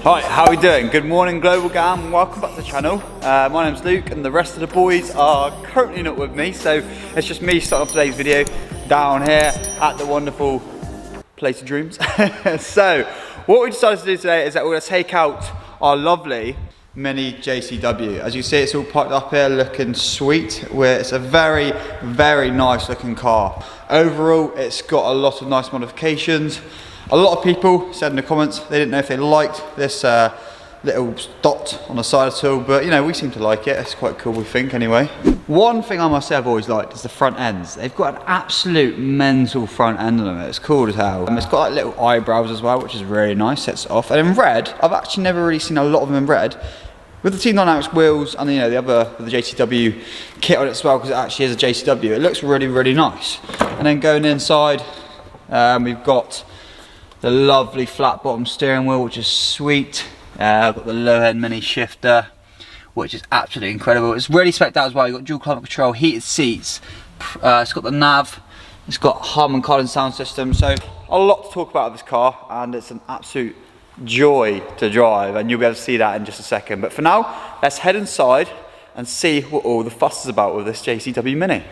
Hi, how are we doing? Good morning, Global Gang. Welcome back to the channel. My name's Luke and the rest of the boys are currently not with me, so it's just me starting off today's video down here at the wonderful place of dreams. So, what we decided to do today is that we're going to take out our lovely Mini JCW. As you see, it's all parked up here looking sweet. It's a very, very nice looking car. Overall, it's got a lot of nice modifications. A lot of people said in the comments they didn't know if they liked this little dot on the side at all, but you know, we seem to like it. It's quite cool, we think, anyway. One thing I must say I've always liked is the front ends. They've got an absolute mental front end on them. It's cool as hell. It's got like little eyebrows as well, which is really nice, sets it off. And in red, I've actually never really seen a lot of them in red. With the Team Dynamics wheels and you know the other, the JCW kit on it as well, because it actually is a JCW, it looks really, really nice. And then going inside, we've got the lovely flat bottom steering wheel, which is sweet. I've got the low end mini shifter, which is absolutely incredible. It's really spec'd out as well. You've got dual climate control, heated seats. It's got the nav. It's got Harman Kardon sound system. So a lot to talk about with this car, and it's an absolute joy to drive. And you'll be able to see that in just a second. But for now, let's head inside and see what all the fuss is about with this JCW Mini.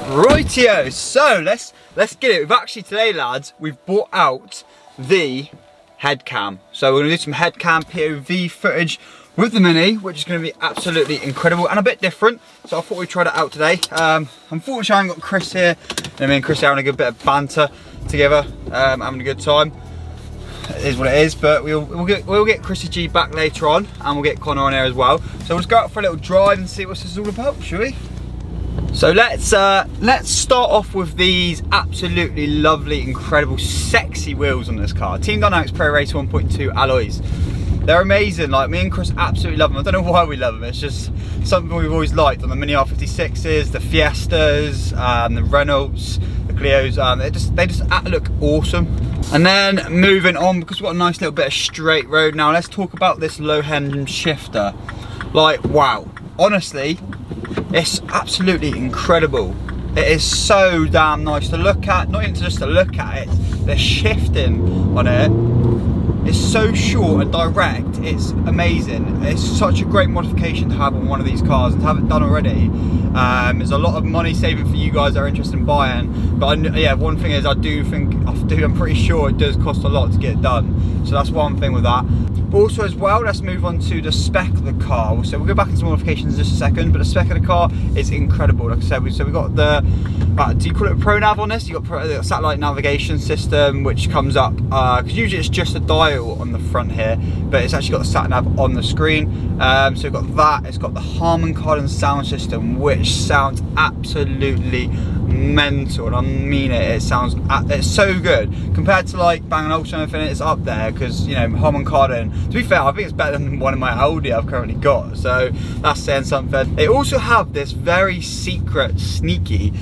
Rightio, so let's get it. We've actually today, lads, we've brought out the head cam. So we're gonna do some head cam POV footage with the Mini, which is gonna be absolutely incredible and a bit different. So I thought we'd try that out today. Unfortunately, I haven't got Chris here. And me and Chris are having a good bit of banter together, having a good time. It is what it is, but we'll get Chrissy G back later on, and we'll get Connor on here as well. So we'll just go out for a little drive and see what this is all about, shall we? So let's start off with these absolutely lovely, incredible, sexy wheels on this car. Team Dynamics Pro Race 1.2 alloys. They're amazing. Like, me and Chris absolutely love them. I don't know why we love them. It's just something we've always liked on the Mini R56s, the Fiestas, the Renaults, the Clios. They just look awesome. And then moving on, because we've got a nice little bit of straight road now, let's talk about this low end shifter. Like, wow. Honestly, it's absolutely incredible. It is so damn nice to look at, not even just to look at it, the shifting on it is so short and direct, it's amazing. It's such a great modification to have on one of these cars, and to have it done already, there's a lot of money saving for you guys that are interested in buying. But yeah, one thing is I'm pretty sure it does cost a lot to get it done. So that's one thing with that. But also as well, let's move on to the spec of the car. So we'll go back into modifications in just a second, but the spec of the car is incredible. Like I said, so we got the, do you call it a Pro Nav on this? You got the satellite navigation system, which comes up, because usually it's just a dial on the front here, but it's actually got the sat nav on the screen. So we've got that, it's got the Harman Kardon sound system, which sounds absolutely mental, and I mean it. It's so good compared to like Bang & Olufsen. I think it's up there because, you know, Harman Kardon, to be fair, I think it's better than one of my Audi I've currently got, so that's saying something. They also have this very secret, sneaky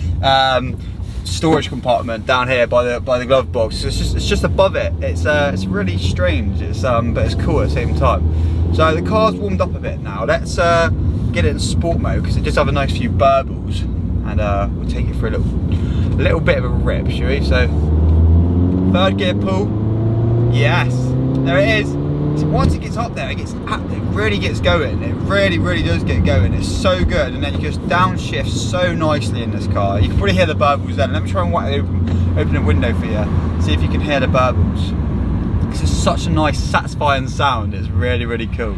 storage compartment down here by the glove box. So it's just above it. It's really strange. But it's cool at the same time. So the car's warmed up a bit now. Let's get it in sport mode, because it does have a nice few burbles, and we'll take it for a little bit of a rip, shall we? So third gear pull, yes, there it is. So once it gets up there, it really gets going. It really does get going. It's so good. And then you just downshift so nicely in this car. You can probably hear the burbles then. Let me try and open a window for you, see if you can hear the burbles. This is such a nice, satisfying sound. It's really cool.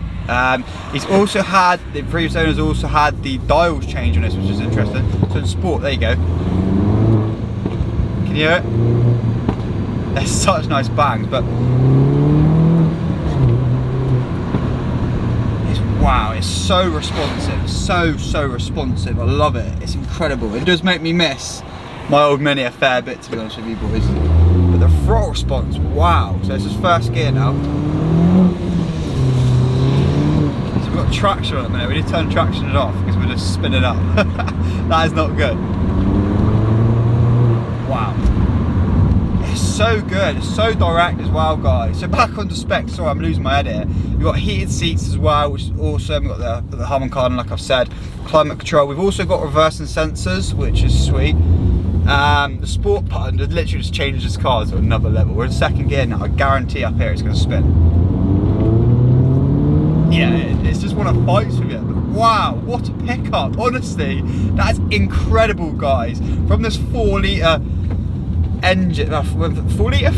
He's also had, the previous owners also had the dials change on this, which is interesting. So in sport, there you go. Can you hear it? There's such nice bangs, but wow, it's so responsive, so responsive. I love it. It's incredible. It does make me miss my old Mini a fair bit, to be honest with you boys. But the throttle response, wow. So this is first gear now. So we've got traction on it now. We need to turn traction off because we're just spinning up. That is not good. Wow. It's so good. It's so direct as well, guys. So back onto specs. Sorry, I'm losing my head here. We've got heated seats as well, which is awesome. We've got the Harman Kardon, like I've said. Climate control. We've also got reversing sensors, which is sweet. The sport button literally just changes this car to another level. We're in second gear now. I guarantee up here it's going to spin. Yeah, it's just one of fights with it. But wow, what a pickup! Honestly, that's incredible, guys. From this 4-litre engine, 4-litre.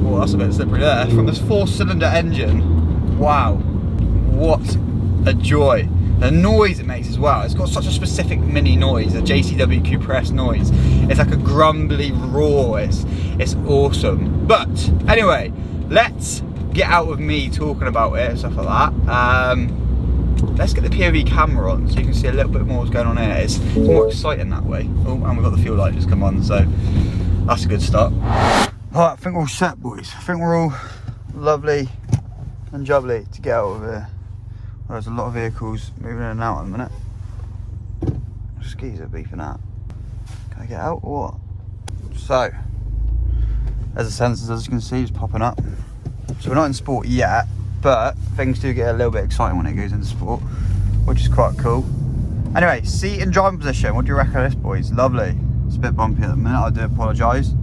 Oh, that's a bit slippery there. From this 4-cylinder engine, wow, what a joy! The noise it makes as well. It's got such a specific Mini noise, a JCW Cooper S noise. It's like a grumbly roar. It's awesome. But anyway, let's get out of me talking about it and stuff like that. Let's get the POV camera on so you can see a little bit more what's going on here. It's more exciting that way. Oh, and we've got the fuel light just come on, so that's a good start. Alright, I think we're all set, boys. I think we're all lovely and jubbly to get out of here. Well, there's a lot of vehicles moving in and out in a minute. Skis are beeping out. Can I get out or what? So, there's the sensors, as you can see, just popping up. So we're not in sport yet, but things do get a little bit exciting when it goes into sport, which is quite cool. Anyway, seat and driving position. What do you reckon of this, boys? Lovely. It's a bit bumpy at the minute, I do apologise.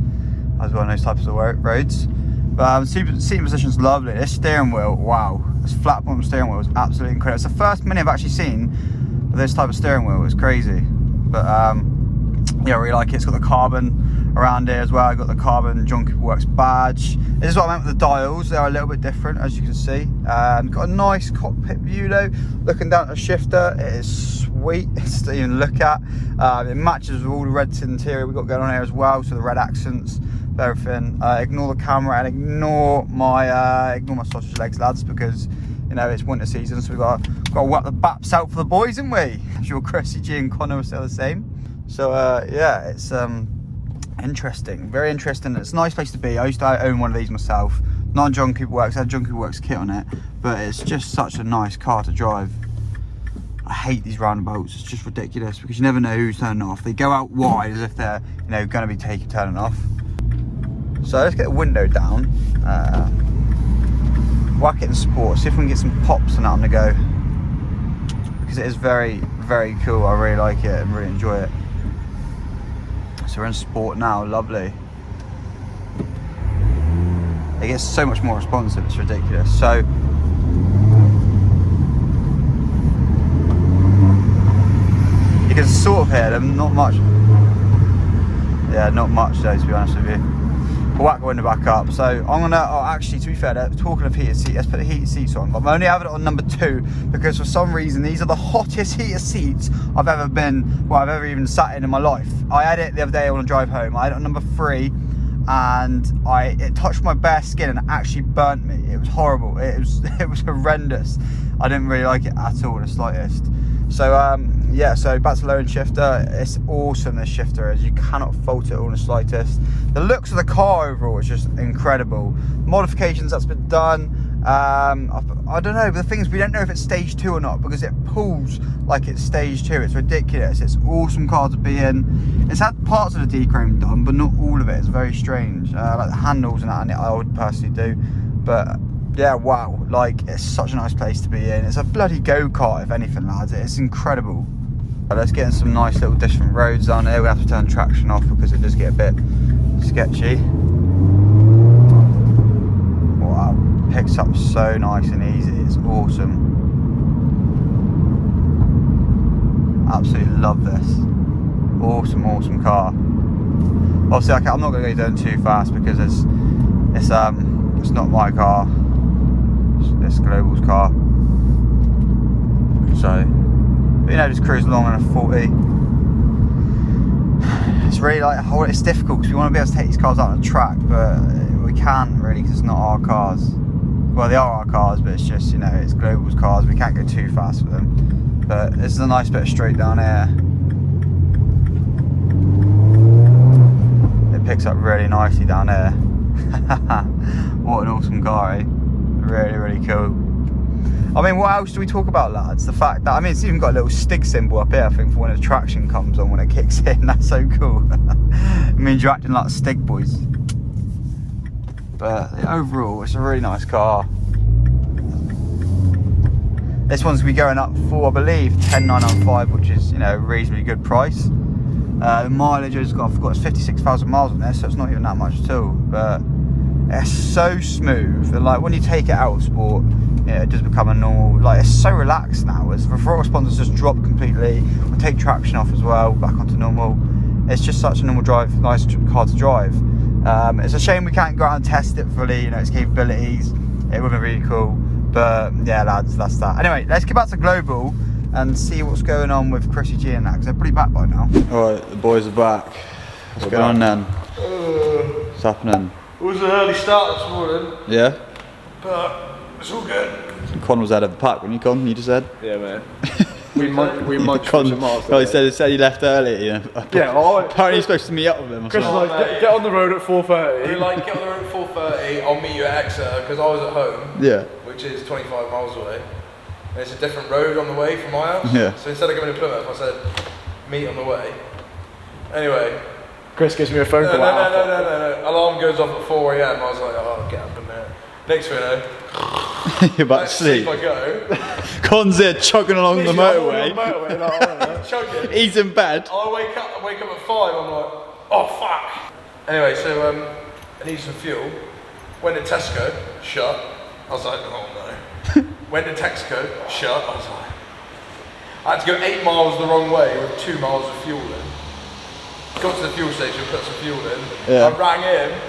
I was on those types of roads. But seating position's lovely. This steering wheel, wow. This flat bottom steering wheel is absolutely incredible. It's the first Mini I've actually seen with this type of steering wheel. It's crazy. But yeah, I really like it. It's got the carbon around here as well. I've got the carbon John Cooper Works badge. This is what I meant with the dials. They're a little bit different, as you can see. Got a nice cockpit view though. Looking down at the shifter, it is sweet. It's to even look at. It matches with all the red interior we've got going on here as well. So the red accents, everything. Ignore the camera and ignore my sausage legs, lads, because you know it's winter season, so we've got to whap the baps out for the boys, haven't we? I'm sure Chrissy G and Connor will say the same. So yeah, it's interesting, very interesting. It's a nice place to be. I used to own one of these myself, not on John Cooper Works. I had John Cooper Works kit on it, but it's just such a nice car to drive. I hate these roundabouts. It's just ridiculous because you never know who's turning off. They go out wide as if they're, you know, going to be turning off. So let's get the window down, whack it in sport, see if we can get some pops and that on the go, because it is very, very cool. I really like it and really enjoy it. So we're in sport now, lovely. It gets so much more responsive, it's ridiculous. So you can sort of hear them, not much. Yeah, not much though, to be honest with you. We'll whack the window back up. So I'm gonna, actually, to be fair, talking of heated seats, let's put the heated seats on. But I'm only having it on number 2 because for some reason these are the hottest heated seats I've ever even sat in my life. I had it the other day on a drive home. I had it on number 3 and it touched my bare skin and it actually burnt me. It was horrible. It was horrendous. I didn't really like it at all in the slightest. So yeah, so back to lowering shifter. It's awesome, this shifter is. You cannot fault it all in the slightest. The looks of the car overall is just incredible. Modifications that's been done, I don't know, but the thing is we don't know if it's stage 2 or not because it pulls like it's stage 2. It's ridiculous. It's an awesome car to be in. It's had parts of the D-chrome done, but not all of it. It's very strange. Like the handles and that, and I would personally do. But yeah, wow, like it's such a nice place to be in. It's a bloody go-kart if anything, lads. It's incredible. Let's get in some nice little different roads down here. We have to turn traction off because it does get a bit sketchy. Wow, picks up so nice and easy. It's awesome. Absolutely love this. Awesome, awesome car. Obviously, I'm not going to go down too fast because it's not my car. It's Global's car. So, but, you know, just cruise along on a 40. It's really like, it's difficult because we want to be able to take these cars out on the track, but we can't really because it's not our cars. Well, they are our cars, but it's just, you know, it's Global's cars. We can't go too fast with them. But this is a nice bit of straight down here. It picks up really nicely down here. What an awesome car, eh? Really, really cool. I mean, what else do we talk about, lads? The fact that, I mean, it's even got a little Stig symbol up here, I think, for when the traction comes on, when it kicks in. That's so cool. It means you're acting like Stig boys. But overall, it's a really nice car. This one's going to be going up for, I believe, 10,995, which is, you know, a reasonably good price. The mileage has got, I forgot, it's 56,000 miles on there, so it's not even that much at all. But it's so smooth, and like when you take it out of sport, yeah, it does become a normal, like it's so relaxed now. As the throttle response has just dropped completely. We'll take traction off as well, back onto normal. It's just such a normal drive, nice car to drive. It's a shame we can't go out and test it fully, you know, its capabilities. It would be really cool, but yeah, lads, that's that. Anyway, let's get back to Global and see what's going on with Chrissy G and that, because they're pretty back by now. All right, the boys are back. What's going on then? What's happening? It was an early start this morning. Yeah? But it's all good. Con was out of the pack, when you Con, you just said? Yeah, man. we munched Con, some miles. he said he left early, you know. Yeah, apparently you're supposed to meet up with him or Chris something. was like, get on the road at 4:30. We like, get on the road at 4:30, I'll meet you at Exeter, because I was at home, Yeah. which is 25 miles away. And it's a different road on the way from my house. Yeah. So instead of going to Plymouth, I said, meet on the way. Anyway. Chris gives me a phone call. No. Alarm goes off at 4 AM. I was like, oh, get up in there. Next thing I know, You're about to sleep. I go. Con's there chugging along the motorway. Chugging. He's in bed. I wake up at 5, I'm like, oh fuck. Anyway, so I need some fuel. Went to Tesco, shut. I was like, oh no. Went to Texaco, shut. I was like, I had to go 8 miles the wrong way with 2 miles of fuel in. Got to the fuel station, put some fuel in. Yeah. I rang him.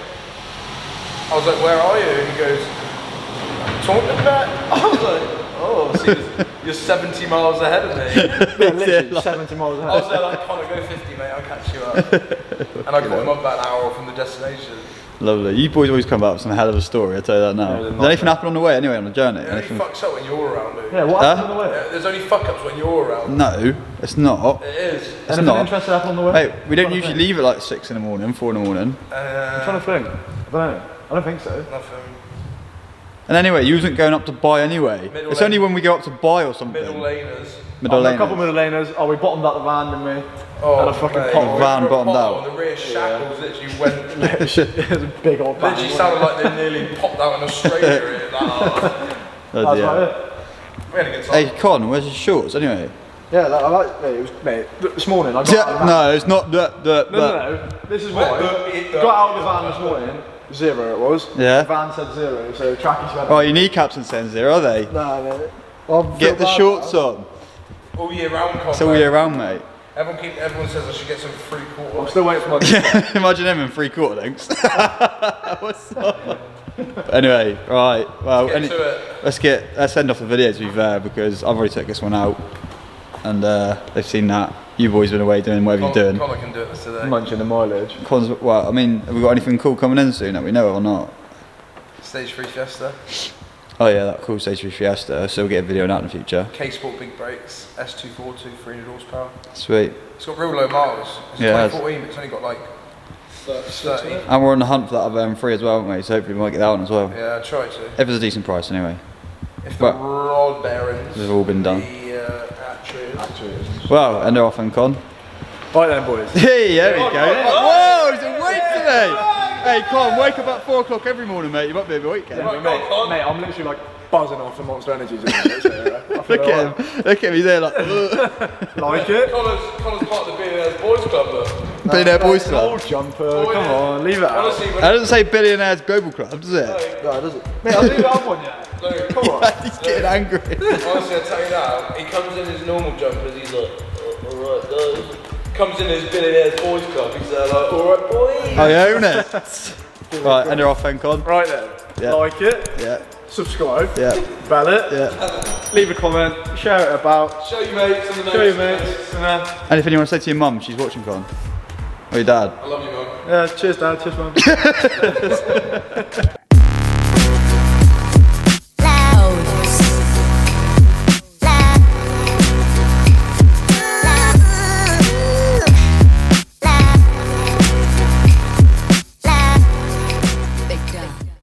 I was like, where are you? And he goes, talking about. I was like, oh, so you're 70 miles ahead of me. Yeah, literally 70 miles I ahead. was there like, Connor, go 50, mate, I'll catch you up. And I caught him up about an hour from the destination. Lovely. You boys always come back with some hell of a story, I'll tell you that now. Yeah, Did anything happen on the way anyway, on the journey? It only Anything? fucks up when you're around, dude. Yeah, what happened on the way? There's only fuck ups when you're around. No, it's not. It is. It's Anything not. interesting happen on the way? Mate, we don't usually leave at like 6 in the morning, 4 in the morning. I'm trying to think. I don't know. I don't think so. Nothing. And anyway, you wasn't going up to buy anyway. It's only when we go up to buy or something. Middle laners. Middle A couple laners. middle laners. Oh, we bottomed out the van, didn't we? Oh, And a fucking mate. pot. Van bottomed out. The rear shackles literally went. It was a big old van. Literally sounded like they nearly popped out in Australia. That hard. That's about it. We had a good time. Hey, Con, where's your shorts anyway? Yeah, I like it. It was, mate, this morning I got out of the van. No, it's not No. This is why. Got out of the van this morning. 0 it was. Yeah. The van said 0, so trackies went. Oh, your kneecaps and saying 0, are they? Nah, mate. Well, Get the shorts on. All year round, Con. It's all year round, mate. Everyone says I should get some free I'm quarter. still waiting for my. Imagine him in 3/4 lengths. What's up? Anyway, right. Well, Let's get to it. let's end off the video to be fair, because I've already took this one out, and they've seen that. You boys been away doing whatever you're doing. Connor can do it today. Munching the mileage. Con's, well, I mean, have we got anything cool coming in soon that we know of or not? Stage 3 Fiesta. Oh yeah, that cool Stage 3 Fiesta. So we'll get a video on that in the future. K-Sport big brakes. S242, 300 horsepower. Sweet. It's got real low miles. It's Yeah, it has. 2014, but it's only got like 30. And we're on the hunt for that other M3 as well, haven't we? So hopefully we might get that one as well. Yeah, I try to. If it's a decent price anyway. If the rod bearings. They've all been done. The actuators. Well, end her off and Con. Right then, boys. Hey, there we go. Whoa, he's awake today. Hey, Con, wake up at 4 o'clock every morning, mate. You might be awake, Ken. Right, Mate, Con. mate, I'm literally like buzzing off the Monster Energies. Look Look at him. Look at him. He's there like, Like it? Connor's part of the Billionaires Boys Club, look. Billionaire Boys Club. Old jumper. Come on, leave it out. Honestly, when That doesn't say Billionaires Global Club, does it? No, does it? Mate, I'll leave it out one yet. Come on. He's getting angry. honestly, I tell you now, he comes in his normal jumpers, he's like, oh, alright guys. Comes in his Billionaires Boys Club, he's there like, alright boys. I own it. Right, end her off then, Con. Right then. Yeah. Like it. Yeah, Subscribe. yeah, Bell it. yeah. Leave a comment. Share it about. Show your mates and the Show your mates. And Anything you want to say to your mum? She's watching, Con. Or your dad? I love you, Mum. yeah, cheers, Dad. Cheers, Mum.